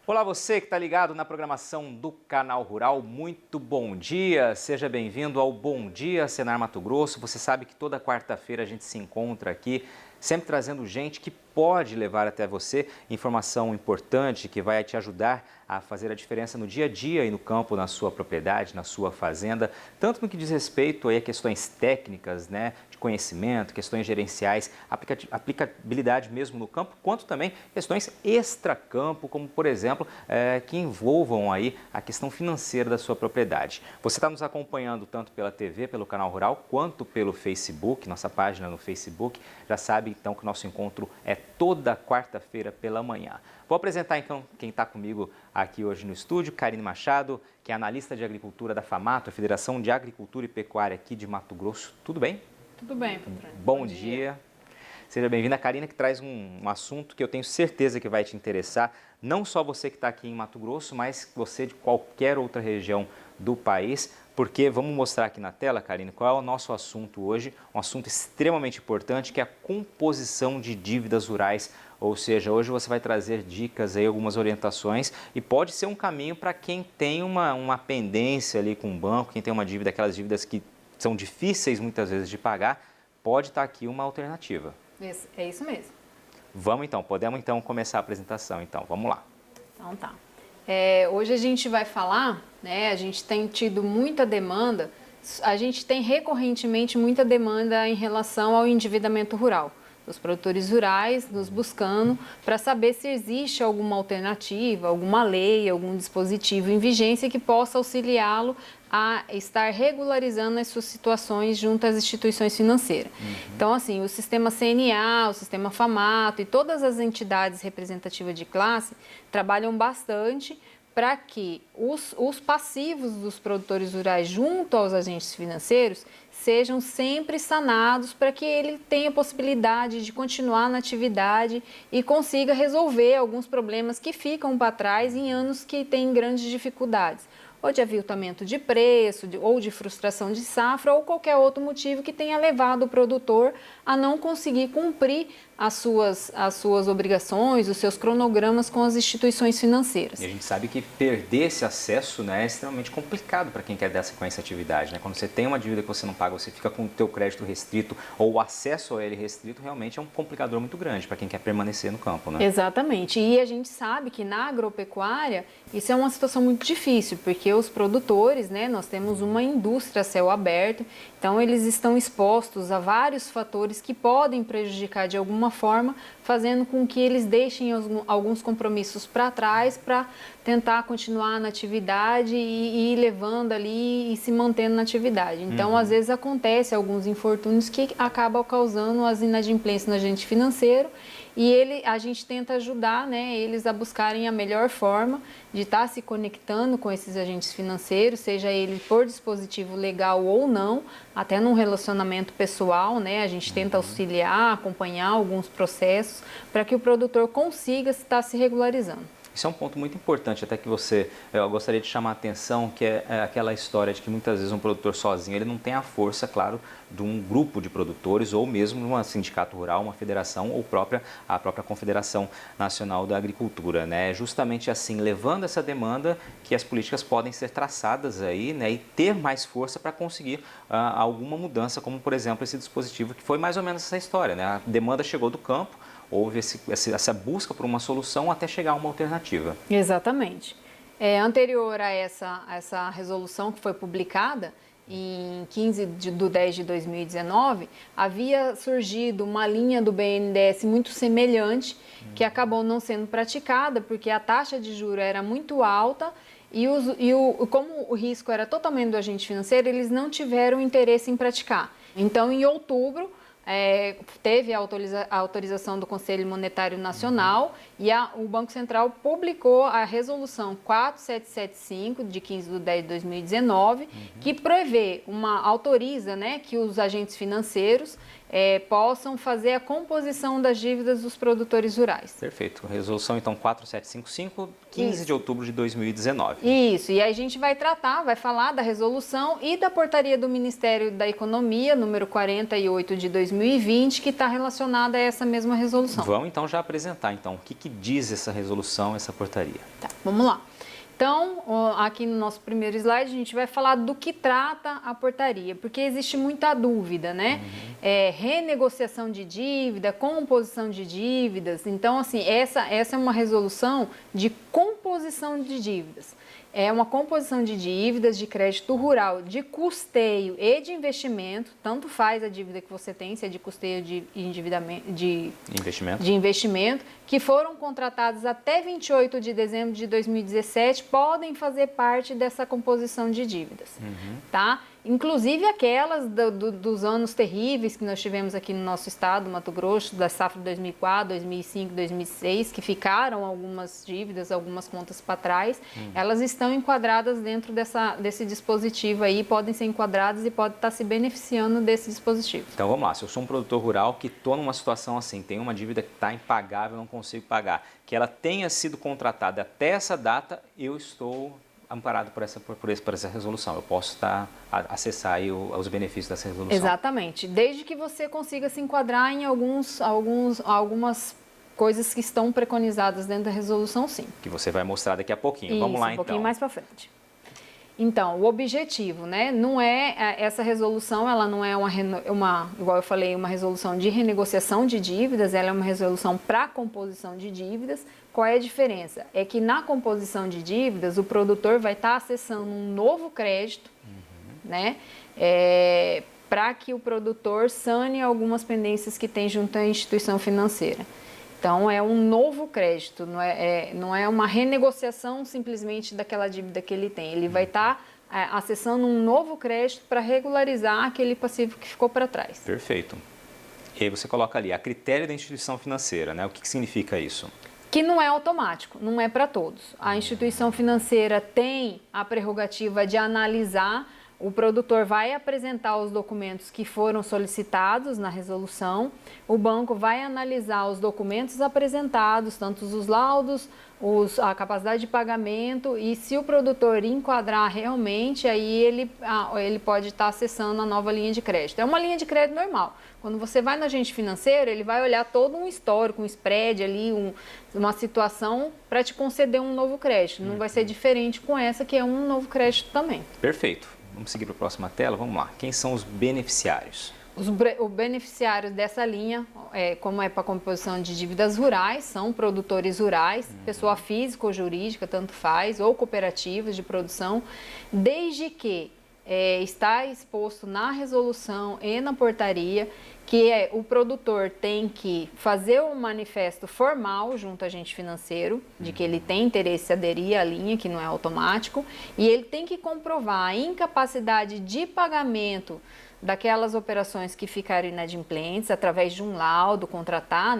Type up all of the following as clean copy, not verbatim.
Olá, você que está ligado na programação do Canal Rural, muito bom dia, seja bem-vindo ao Bom Dia Senar Mato Grosso. Você sabe que toda quarta-feira a gente se encontra aqui, sempre trazendo gente que pode levar até você informação importante que vai te ajudar a fazer a diferença no dia a dia e no campo, na sua propriedade, na sua fazenda, tanto no que diz respeito a questões técnicas, né, de conhecimento, questões gerenciais, aplicabilidade mesmo no campo, quanto também questões extracampo, como por exemplo, que envolvam aí a questão financeira da sua propriedade. Você está nos acompanhando tanto pela TV, pelo Canal Rural, quanto pelo Facebook, nossa página no Facebook, já sabe então que o nosso encontro é toda quarta-feira pela manhã. Vou apresentar então quem está comigo aqui hoje no estúdio, Karine Machado, que é analista de agricultura da FAMATO, a Federação de Agricultura e Pecuária aqui de Mato Grosso. Tudo bem? Tudo bem, patrão. Bom dia. Seja bem-vinda, Karine, que traz um assunto que eu tenho certeza que vai te interessar, não só você que está aqui em Mato Grosso, mas você de qualquer outra região do país, porque vamos mostrar aqui na tela, Karine, qual é o nosso assunto hoje, um assunto extremamente importante, que é a composição de dívidas rurais. Ou seja, hoje você vai trazer dicas aí, algumas orientações, e pode ser um caminho para quem tem uma pendência ali com o banco, quem tem uma dívida, aquelas dívidas que são difíceis muitas vezes de pagar, pode estar aqui uma alternativa. É isso mesmo. Vamos então, podemos então começar a apresentação, então, vamos lá. Então tá. Hoje a gente vai falar, né, a gente tem tido muita demanda, a gente tem recorrentemente muita demanda em relação ao endividamento rural. Os produtores rurais nos buscando para saber se existe alguma alternativa, alguma lei, algum dispositivo em vigência que possa auxiliá-lo a estar regularizando as suas situações junto às instituições financeiras. Então, assim, o sistema CNA, o sistema FAMATO e todas as entidades representativas de classe trabalham bastante para que os passivos dos produtores rurais junto aos agentes financeiros sejam sempre sanados para que ele tenha possibilidade de continuar na atividade e consiga resolver alguns problemas que ficam para trás em anos que tem grandes dificuldades, ou de aviltamento de preço, ou de frustração de safra, ou qualquer outro motivo que tenha levado o produtor a não conseguir cumprir as suas obrigações, os seus cronogramas com as instituições financeiras. E a gente sabe que perder esse acesso, né, é extremamente complicado para quem quer dar sequência à atividade, né? Quando você tem uma dívida que você não paga, você fica com o teu crédito restrito ou o acesso a ele restrito, realmente é um complicador muito grande para quem quer permanecer no campo, né? Exatamente. E a gente sabe que na agropecuária isso é uma situação muito difícil, porque os produtores, né, nós temos uma indústria a céu aberto, então eles estão expostos a vários fatores que podem prejudicar de alguma forma, fazendo com que eles deixem alguns compromissos para trás para tentar continuar na atividade e ir levando ali e se mantendo na atividade. Então, às vezes acontece alguns infortúnios que acabam causando as inadimplências no agente financeiro e a gente tenta ajudar, né, eles a buscarem a melhor forma de estar se conectando com esses agentes financeiros, seja ele por dispositivo legal ou não, até num relacionamento pessoal, né, a gente tenta auxiliar, acompanhar alguns processos para que o produtor consiga estar se regularizando. Isso é um ponto muito importante, até que eu gostaria de chamar a atenção, que é aquela história de que muitas vezes um produtor sozinho, ele não tem a força, claro, de um grupo de produtores ou mesmo de um sindicato rural, uma federação ou a própria Confederação Nacional da Agricultura, né? Justamente assim, levando essa demanda que as políticas podem ser traçadas aí, né, e ter mais força para conseguir alguma mudança, como por exemplo esse dispositivo que foi mais ou menos essa história, né? A demanda chegou do campo, houve essa busca por uma solução até chegar a uma alternativa. Exatamente. Anterior a essa resolução que foi publicada, em 15 de 10 de 2019, havia surgido uma linha do BNDES muito semelhante, que acabou não sendo praticada, porque a taxa de juros era muito alta e como o risco era totalmente do agente financeiro, eles não tiveram interesse em praticar. Então, em outubro, teve a autorização do Conselho Monetário Nacional e o Banco Central publicou a resolução 4775 de 15 de 10 de 2019, que prevê autoriza, né, que os agentes financeiros possam fazer a composição das dívidas dos produtores rurais. Perfeito. Resolução, então, 4755, 15 de outubro de 2019. Isso. E aí a gente vai falar da resolução e da portaria do Ministério da Economia, número 48 de 2020, que está relacionada a essa mesma resolução. Vamos, então, já apresentar, então, o que diz essa resolução, essa portaria. Tá, vamos lá. Então, aqui no nosso primeiro slide, a gente vai falar do que trata a portaria, porque existe muita dúvida, né? Renegociação de dívida, composição de dívidas. Então, assim, essa é uma resolução de composição de dívidas. É uma composição de dívidas de crédito rural, de custeio e de investimento. Tanto faz a dívida que você tem, se é de custeio de investimento, que foram contratados até 28 de dezembro de 2017, podem fazer parte dessa composição de dívidas, tá? Inclusive aquelas dos anos terríveis que nós tivemos aqui no nosso estado, Mato Grosso, da safra de 2004, 2005, 2006, que ficaram algumas dívidas, algumas contas para trás, elas estão enquadradas dentro desse dispositivo aí, podem ser enquadradas e podem estar se beneficiando desse dispositivo. Então vamos lá, se eu sou um produtor rural que estou numa situação assim, tem uma dívida que está impagável, não consigo pagar, que ela tenha sido contratada até essa data, eu estou amparado por essa resolução. Eu posso acessar aí os benefícios dessa resolução. Exatamente. Desde que você consiga se enquadrar em algumas coisas que estão preconizadas dentro da resolução, sim. Que você vai mostrar daqui a pouquinho. Isso, Vamos lá, então. Um pouquinho mais para frente. Então, o objetivo, né, não é essa resolução, ela não é igual eu falei, uma resolução de renegociação de dívidas, ela é uma resolução para composição de dívidas. Qual é a diferença? É que na composição de dívidas, o produtor vai estar acessando um novo crédito, né, para que o produtor sane algumas pendências que tem junto à instituição financeira. Então, é um novo crédito, não é uma renegociação simplesmente daquela dívida que ele tem. Ele vai estar acessando um novo crédito para regularizar aquele passivo que ficou para trás. Perfeito. E aí você coloca ali, a critério da instituição financeira, né? O que significa isso? Que não é automático, não é para todos. A instituição financeira tem a prerrogativa de analisar. O produtor vai apresentar os documentos que foram solicitados na resolução, o banco vai analisar os documentos apresentados, tanto os laudos, a capacidade de pagamento, e se o produtor enquadrar realmente, aí ele pode estar acessando a nova linha de crédito. É uma linha de crédito normal. Quando você vai no agente financeiro, ele vai olhar todo um histórico, um spread ali, uma situação para te conceder um novo crédito. Não vai ser diferente com essa, que é um novo crédito também. Perfeito. Vamos seguir para a próxima tela? Vamos lá. Quem são os beneficiários? Os beneficiários dessa linha, como é para composição de dívidas rurais, são produtores rurais, pessoa física ou jurídica, tanto faz, ou cooperativas de produção, desde que está exposto na resolução e na portaria que o produtor tem que fazer um manifesto formal junto ao agente financeiro, de que ele tem interesse em aderir à linha, que não é automático, e ele tem que comprovar a incapacidade de pagamento daquelas operações que ficaram inadimplentes através de um laudo, contratar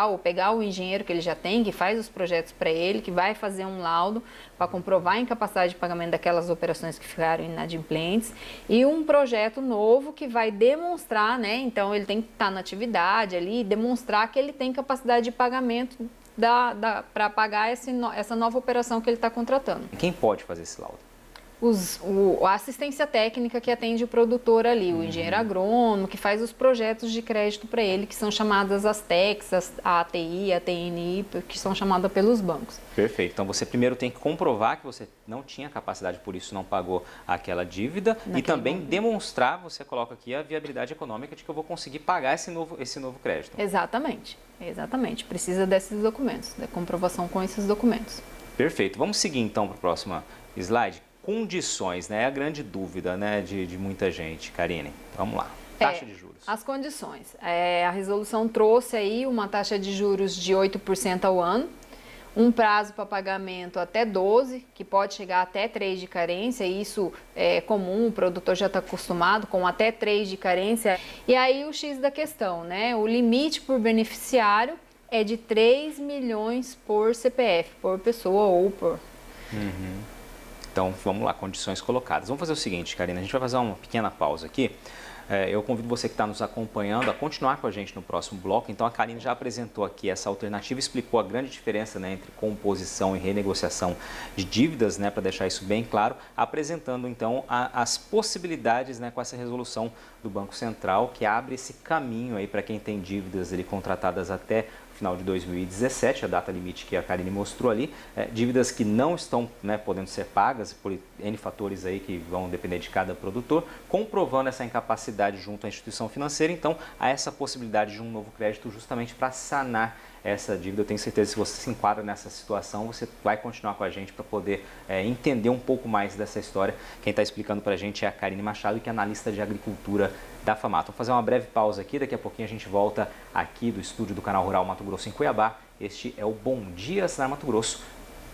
ou pegar o engenheiro que ele já tem, que faz os projetos para ele, que vai fazer um laudo para comprovar a incapacidade de pagamento daquelas operações que ficaram inadimplentes, e um projeto novo que vai demonstrar, né? Então ele tem que estar na atividade ali, demonstrar que ele tem capacidade de pagamento para pagar essa nova operação que ele está contratando. Quem pode fazer esse laudo? A assistência técnica que atende o produtor ali, o engenheiro agrônomo, que faz os projetos de crédito para ele, que são chamadas as TECs, a ATI, a TNI, que são chamadas pelos bancos. Perfeito. Então você primeiro tem que comprovar que você não tinha capacidade, por isso não pagou aquela dívida, e também demonstrar, você coloca aqui, a viabilidade econômica de que eu vou conseguir pagar esse novo crédito. Exatamente. Precisa desses documentos, da comprovação com esses documentos. Perfeito. Vamos seguir então para o próximo slide. Condições, né? É a grande dúvida, né, de muita gente. Karine, vamos lá. Taxa de juros. As condições. A resolução trouxe aí uma taxa de juros de 8% ao ano, um prazo para pagamento até 12, que pode chegar até 3 de carência, isso é comum, o produtor já está acostumado com até 3 de carência. E aí o X da questão, né? O limite por beneficiário é de 3 milhões por CPF, por pessoa ou por... Então, vamos lá, condições colocadas. Vamos fazer o seguinte, Karina, a gente vai fazer uma pequena pausa aqui. Eu convido você que está nos acompanhando a continuar com a gente no próximo bloco. Então, a Karine já apresentou aqui essa alternativa, explicou a grande diferença, né, entre composição e renegociação de dívidas, né, para deixar isso bem claro, apresentando então as possibilidades, né, com essa resolução do Banco Central, que abre esse caminho aí para quem tem dívidas ali contratadas até final de 2017, a data limite que a Karine mostrou ali, dívidas que não estão, né, podendo ser pagas por N fatores aí que vão depender de cada produtor, comprovando essa incapacidade junto à instituição financeira. Então, há essa possibilidade de um novo crédito justamente para sanar essa dívida. Eu tenho certeza que se você se enquadra nessa situação, você vai continuar com a gente para poder entender um pouco mais dessa história. Quem está explicando para a gente é a Karine Machado, que é analista de agricultura da FAMAT. Vamos fazer uma breve pausa aqui, daqui a pouquinho a gente volta aqui do estúdio do Canal Rural Mato Grosso em Cuiabá. Este é o Bom Dia Senar Mato Grosso,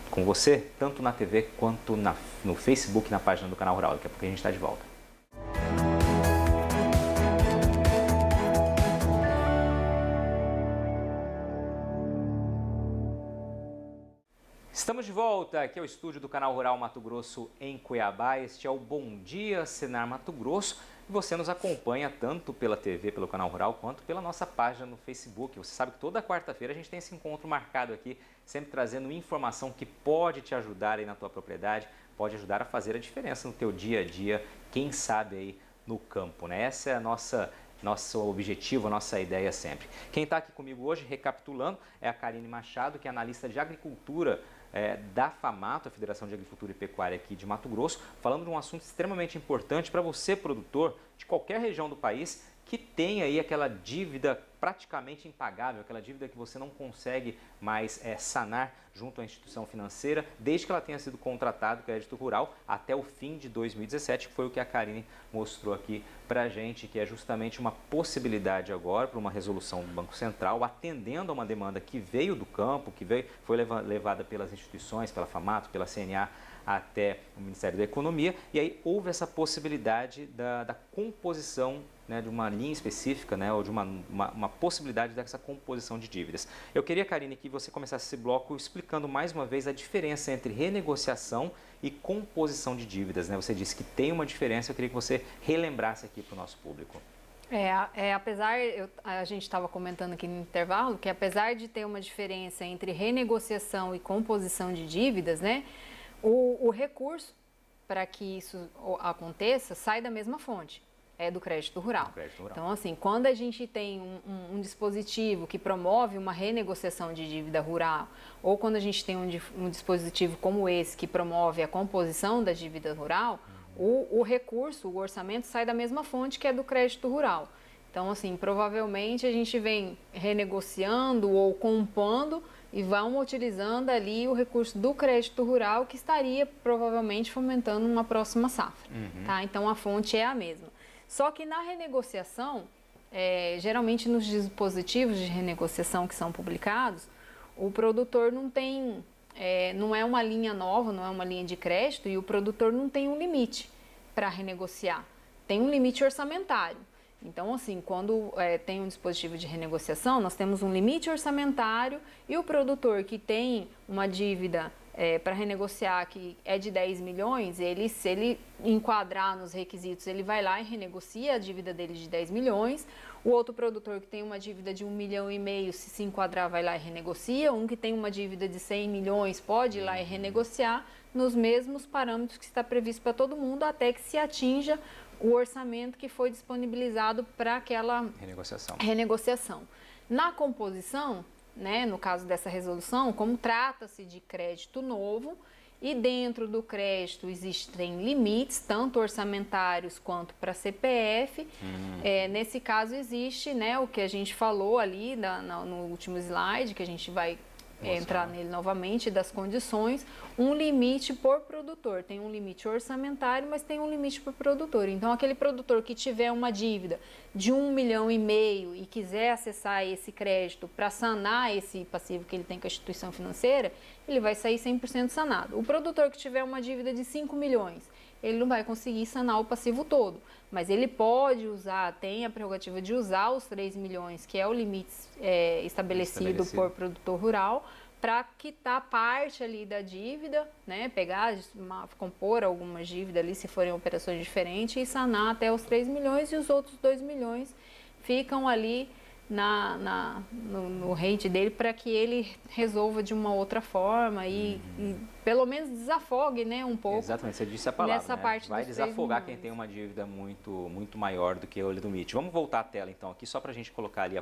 com você, tanto na TV quanto no Facebook, na página do Canal Rural. Daqui a pouquinho a gente está de volta. Estamos de volta, aqui é o estúdio do Canal Rural Mato Grosso em Cuiabá. Este é o Bom Dia Senar Mato Grosso. E você nos acompanha tanto pela TV, pelo Canal Rural, quanto pela nossa página no Facebook. Você sabe que toda quarta-feira a gente tem esse encontro marcado aqui, sempre trazendo informação que pode te ajudar aí na tua propriedade, pode ajudar a fazer a diferença no teu dia a dia, quem sabe aí no campo, né? Essa é a nosso objetivo, a nossa ideia sempre. Quem está aqui comigo hoje, recapitulando, é a Karine Machado, que é analista de agricultura da FAMAT, a Federação de Agricultura e Pecuária aqui de Mato Grosso, falando de um assunto extremamente importante para você, produtor de qualquer região do país, que tem aí aquela dívida praticamente impagável, aquela dívida que você não consegue mais sanar junto à instituição financeira, desde que ela tenha sido contratada, o crédito rural, até o fim de 2017, que foi o que a Karine mostrou aqui para a gente, que é justamente uma possibilidade agora para uma resolução do Banco Central, atendendo a uma demanda que veio do campo, que foi levada pelas instituições, pela FAMAT, pela CNA, até o Ministério da Economia, e aí houve essa possibilidade da composição, né, de uma linha específica, né, ou de uma possibilidade dessa composição de dívidas. Eu queria, Karine, que você começasse esse bloco explicando mais uma vez a diferença entre renegociação e composição de dívidas, né? Você disse que tem uma diferença, eu queria que você relembrasse aqui para o nosso público. A gente estava comentando aqui no intervalo que apesar de ter uma diferença entre renegociação e composição de dívidas, né, o recurso para que isso aconteça sai da mesma fonte, é do crédito rural. Então, assim, quando a gente tem um dispositivo que promove uma renegociação de dívida rural, ou quando a gente tem um dispositivo como esse que promove a composição da dívida rural, o recurso, o orçamento sai da mesma fonte que é do crédito rural. Então, assim, provavelmente a gente vem renegociando ou compondo e vão utilizando ali o recurso do crédito rural que estaria provavelmente fomentando uma próxima safra. Tá? Então, a fonte é a mesma. Só que na renegociação, geralmente nos dispositivos de renegociação que são publicados, o produtor não tem, não é uma linha nova, não é uma linha de crédito e o produtor não tem um limite para renegociar. Tem um limite orçamentário. Então, assim, quando tem um dispositivo de renegociação, nós temos um limite orçamentário e o produtor que tem uma dívida para renegociar que é de 10 milhões, se ele enquadrar nos requisitos, ele vai lá e renegocia a dívida dele de 10 milhões. O outro produtor que tem uma dívida de 1,5 milhão, se enquadrar, vai lá e renegocia. Um que tem uma dívida de 100 milhões pode ir lá e renegociar nos mesmos parâmetros que está previsto para todo mundo, até que se atinja o orçamento que foi disponibilizado para aquela renegociação. Na composição, né, no caso dessa resolução, como trata-se de crédito novo e dentro do crédito existem limites, tanto orçamentários quanto para CPF, nesse caso existe, né, o que a gente falou ali no último slide, que a gente vai entrar nele novamente, das condições, um limite por produtor. Tem um limite orçamentário, mas tem um limite por produtor. Então, aquele produtor que tiver uma dívida de 1,5 milhão e quiser acessar esse crédito para sanar esse passivo que ele tem com a instituição financeira, ele vai sair 100% sanado. O produtor que tiver uma dívida de 5 milhões, ele não vai conseguir sanar o passivo todo, mas ele pode usar, tem a prerrogativa de usar os 3 milhões, que é o limite estabelecido por produtor rural, para quitar parte ali da dívida, né, compor algumas dívidas ali se forem operações diferentes e sanar até os 3 milhões e os outros 2 milhões ficam ali no rate dele para que ele resolva de uma outra forma e pelo menos desafogue, né, um pouco. Exatamente, você disse a palavra, nessa né? parte Vai dos desafogar quem tem uma dívida muito maior do que o limite. Vamos voltar à tela então aqui, só para a gente colocar ali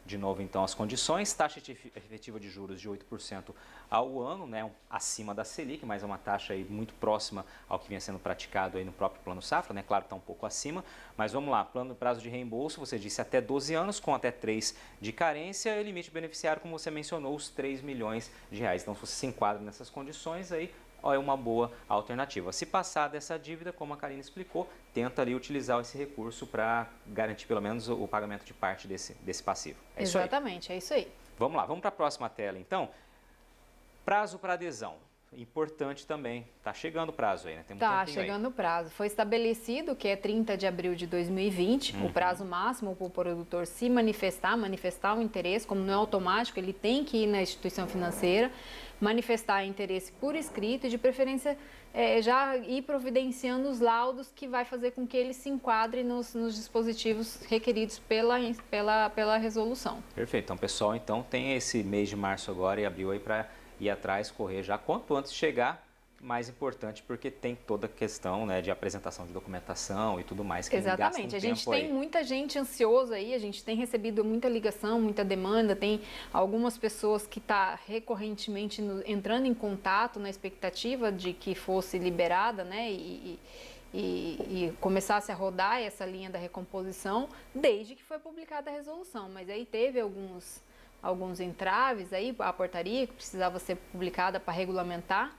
de novo então as condições. Taxa efetiva de juros de 8% ao ano, né, acima da Selic, mas é uma taxa aí muito próxima ao que vinha sendo praticado aí no próprio Plano Safra, né? Claro, está um pouco acima, mas vamos lá, prazo de reembolso, você disse até 12 anos, com até 3 de carência e limite beneficiário, como você mencionou, os 3 milhões de reais. Então, se você se enquadra nessas condições, aí é uma boa alternativa. Se passar dessa dívida, como a Karine explicou, tenta ali utilizar esse recurso para garantir pelo menos o pagamento de parte desse passivo. É isso aí. Exatamente, é isso aí. Vamos lá, vamos para a próxima tela então. Prazo para adesão. Importante também, está chegando o prazo aí, né? Tem um Tá tempinho chegando aí. o prazo. Foi estabelecido que é 30 de abril de 2020, o prazo máximo para o produtor se manifestar o interesse, como não é automático, ele tem que ir na instituição financeira, manifestar interesse por escrito e de preferência já ir providenciando os laudos que vai fazer com que ele se enquadre nos dispositivos requeridos pela resolução. Perfeito, então pessoal, então tem esse mês de março agora e abril aí para ir atrás, correr já quanto antes chegar, mais importante porque tem toda a questão, né, de apresentação de documentação e tudo mais que Exatamente, a gente tem muita gente ansiosa aí, a gente tem recebido muita ligação, muita demanda, tem algumas pessoas que estão recorrentemente entrando em contato na expectativa de que fosse liberada, né, e começasse a rodar essa linha da recomposição desde que foi publicada a resolução, mas aí teve alguns entraves aí, a portaria que precisava ser publicada para regulamentar,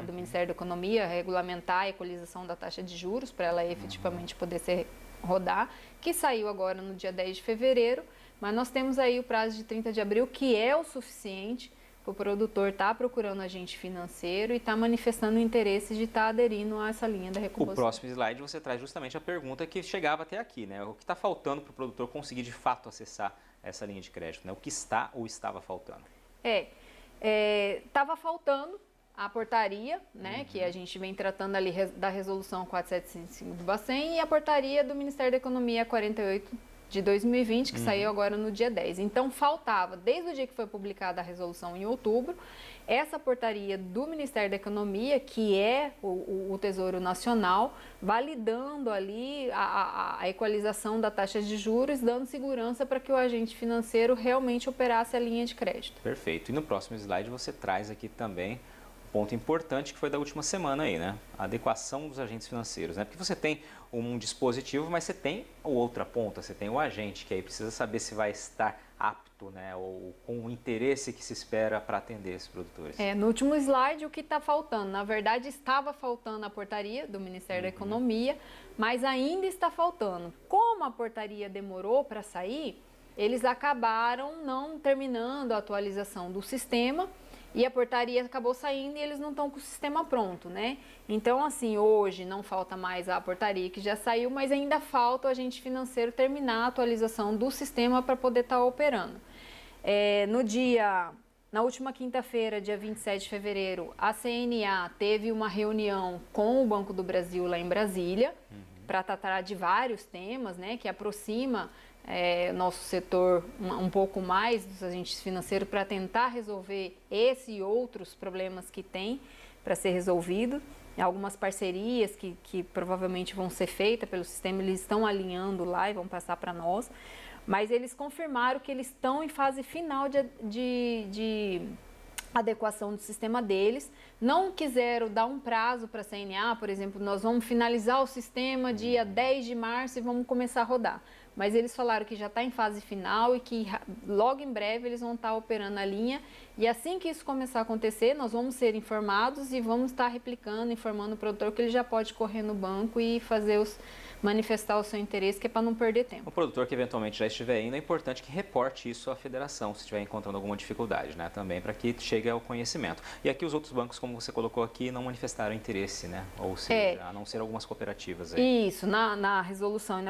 do Ministério da Economia, regulamentar a equalização da taxa de juros para ela efetivamente poder rodar, que saiu agora no dia 10 de fevereiro, mas nós temos aí o prazo de 30 de abril, que é o suficiente para o produtor estar procurando agente financeiro e estar manifestando o interesse de estar aderindo a essa linha da recomposição. O próximo slide você traz justamente a pergunta que chegava até aqui, né? O que está faltando para o produtor conseguir de fato acessar essa linha de crédito, né? O que está ou estava faltando? Estava faltando a portaria, né, que a gente vem tratando ali da resolução 4755 do Bacen e a portaria do Ministério da Economia 48 de 2020, que saiu agora no dia 10. Então, faltava, desde o dia que foi publicada a resolução em outubro, essa portaria do Ministério da Economia, que é o Tesouro Nacional, validando ali a equalização da taxa de juros, dando segurança para que o agente financeiro realmente operasse a linha de crédito. Perfeito. E no próximo slide você traz aqui também ponto importante que foi da última semana aí, né? A adequação dos agentes financeiros, né? Porque você tem um dispositivo, mas você tem a outra ponta, você tem o agente, que aí precisa saber se vai estar apto, né? Ou com o interesse que se espera para atender esses produtores. No último slide, o que está faltando? Na verdade, estava faltando a portaria do Ministério da Economia, mas ainda está faltando. Como a portaria demorou para sair, eles acabaram não terminando a atualização do sistema, e a portaria acabou saindo e eles não estão com o sistema pronto, né? Então, assim, hoje não falta mais a portaria que já saiu, mas ainda falta o agente financeiro terminar a atualização do sistema para poder estar operando. Na última quinta-feira, dia 27 de fevereiro, a CNA teve uma reunião com o Banco do Brasil lá em Brasília, para tratar de vários temas, né, que aproxima nosso setor um pouco mais dos agentes financeiros para tentar resolver esse e outros problemas que tem para ser resolvido. Algumas parcerias que provavelmente vão ser feitas pelo sistema, eles estão alinhando lá e vão passar para nós. Mas eles confirmaram que eles estão em fase final de adequação do sistema deles, não quiseram dar um prazo para a CNA, por exemplo, nós vamos finalizar o sistema dia 10 de março e vamos começar a rodar. Mas eles falaram que já está em fase final e que logo em breve eles vão estar operando a linha, e assim que isso começar a acontecer, nós vamos ser informados e vamos estar replicando, informando o produtor que ele já pode correr no banco e manifestar o seu interesse, que é para não perder tempo. O produtor que eventualmente já estiver indo, é importante que reporte isso à federação, se estiver encontrando alguma dificuldade, né? Também para que chegue ao conhecimento. E aqui os outros bancos, como você colocou aqui, não manifestaram interesse, né? Ou seja, a não ser algumas cooperativas aí. Isso, na resolução e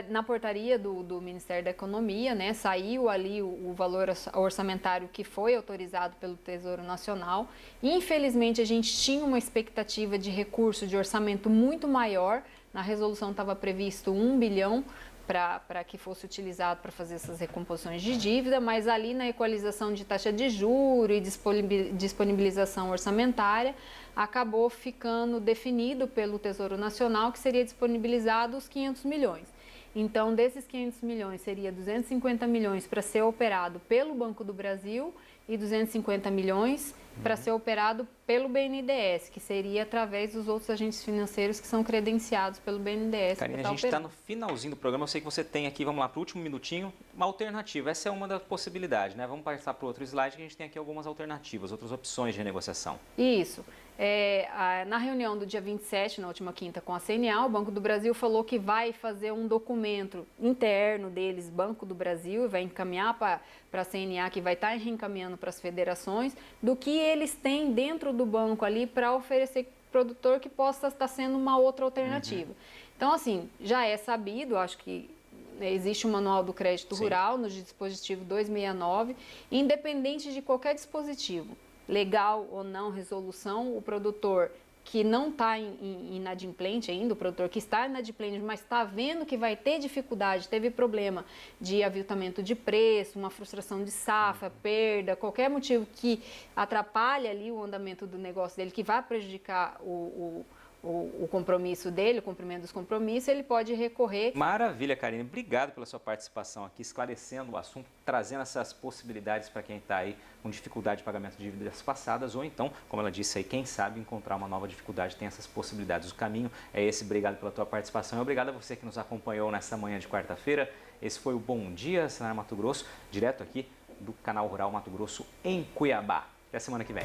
na portaria parceria do Ministério da Economia, né? Saiu ali o valor orçamentário que foi autorizado pelo Tesouro Nacional. Infelizmente, a gente tinha uma expectativa de recurso de orçamento muito maior. Na resolução estava previsto 1 bilhão para que fosse utilizado para fazer essas recomposições de dívida, mas ali na equalização de taxa de juros e disponibilização orçamentária, acabou ficando definido pelo Tesouro Nacional que seria disponibilizado os 500 milhões. Então, desses 500 milhões, seria 250 milhões para ser operado pelo Banco do Brasil e 250 milhões para ser operado pelo BNDES, que seria através dos outros agentes financeiros que são credenciados pelo BNDES. Karine, a gente está no finalzinho do programa, eu sei que você tem aqui, vamos lá, para o último minutinho, uma alternativa. Essa é uma das possibilidades, né? Vamos passar para o outro slide, que a gente tem aqui algumas alternativas, outras opções de renegociação. Isso. Na reunião do dia 27, na última quinta, com a CNA, o Banco do Brasil falou que vai fazer um documento interno deles, Banco do Brasil, vai encaminhar para a CNA, que vai estar reencaminhando para as federações, do que eles têm dentro do banco ali para oferecer para o produtor que possa estar sendo uma outra alternativa. Então, assim, já é sabido, acho que existe o Manual do Crédito Rural no dispositivo 269, independente de qualquer dispositivo, legal ou não, resolução, o produtor que não está inadimplente ainda, o produtor que está inadimplente, mas está vendo que vai ter dificuldade, teve problema de aviltamento de preço, uma frustração de safra, perda, qualquer motivo que atrapalhe ali o andamento do negócio dele, que vai prejudicar o compromisso dele, o cumprimento dos compromissos, ele pode recorrer. Maravilha, Karine. Obrigado pela sua participação aqui, esclarecendo o assunto, trazendo essas possibilidades para quem está aí com dificuldade de pagamento de dívidas passadas, ou então, como ela disse aí, quem sabe encontrar uma nova dificuldade, tem essas possibilidades. O caminho é esse. Obrigado pela tua participação e obrigado a você que nos acompanhou nessa manhã de quarta-feira. Esse foi o Bom Dia, Senar Mato Grosso, direto aqui do Canal Rural Mato Grosso, em Cuiabá. Até semana que vem.